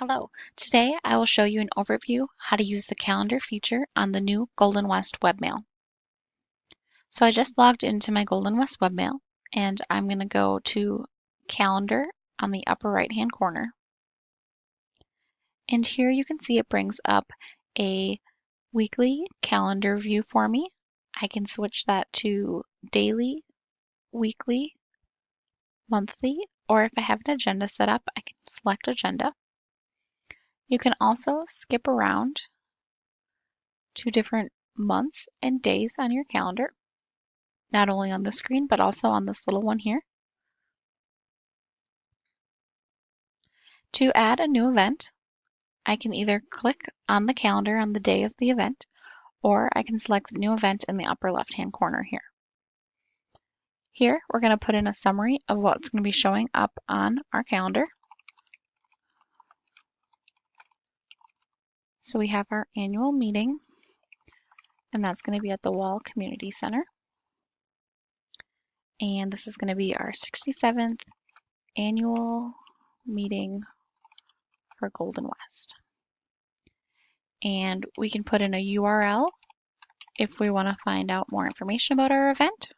Hello, today I will show you an overview how to use the calendar feature on the new Golden West Webmail. So I just logged into my Golden West Webmail and I'm going to go to Calendar on the upper right hand corner. And here you can see it brings up a weekly calendar view for me. I can switch that to daily, weekly, monthly, or if I have an agenda set up, I can select agenda. You can also skip around to different months and days on your calendar, not only on the screen, but also on this little one here. To add a new event, I can either click on the calendar on the day of the event, or I can select new event in the upper left-hand corner here. Here, we're going to put in a summary of what's going to be showing up on our calendar. So we have our annual meeting, and that's going to be at the Wall Community Center. And this is going to be our 67th annual meeting for Golden West. And we can put in a URL if we want to find out more information about our event.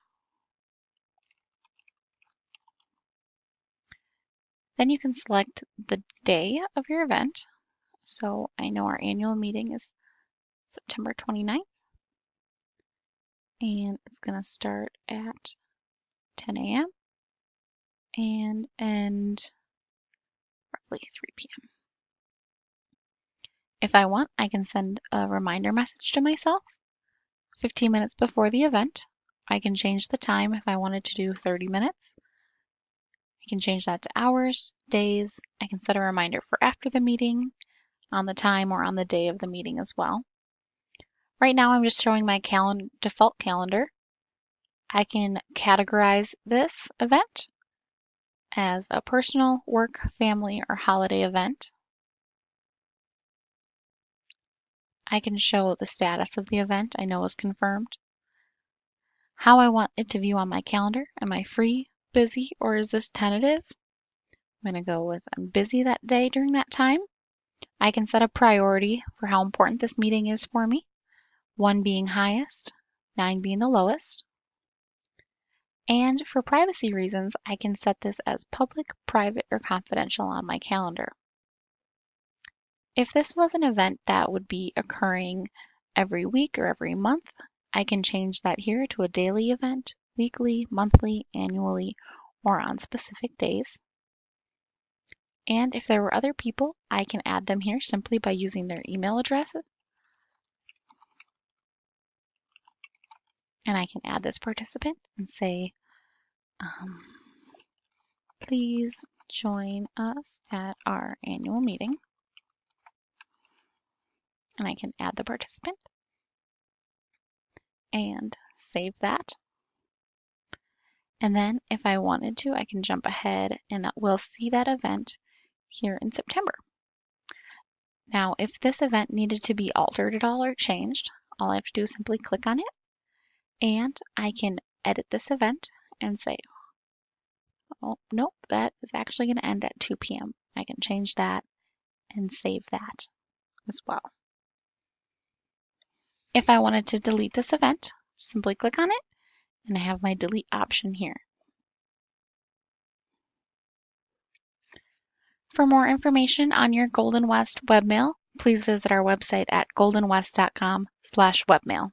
Then you can select the day of your event. So I know our annual meeting is September 29th, and it's going to start at 10 a.m. and end roughly 3 p.m. If I want, I can send a reminder message to myself 15 minutes before the event. I can change the time if I wanted to do 30 minutes. I can change that to hours, days. I can set a reminder for after the meeting, on the time, or on the day of the meeting as well. Right now I'm just showing my default calendar. I can categorize this event as a personal, work, family, or holiday event. I can show the status of the event I know is confirmed, how I want it to view on my calendar. Am I free, busy, or is this tentative? I'm going to go with I'm busy that day during that time. I can set a priority for how important this meeting is for me, 1 being highest, 9 being the lowest. And for privacy reasons, I can set this as public, private, or confidential on my calendar. If this was an event that would be occurring every week or every month, I can change that here to a daily event, weekly, monthly, annually, or on specific days. And if there were other people, I can add them here simply by using their email address. And I can add this participant and say, please join us at our annual meeting. And I can add the participant and save that. And then if I wanted to, I can jump ahead and we'll see that event here in September. Now, if this event needed to be altered at all or changed, all I have to do is simply click on it, and I can edit this event and say, oh, nope, that is actually going to end at 2 p.m. I can change that and save that as well. If I wanted to delete this event, simply click on it, and I have my delete option here. For more information on your Golden West webmail, please visit our website at goldenwest.com/webmail.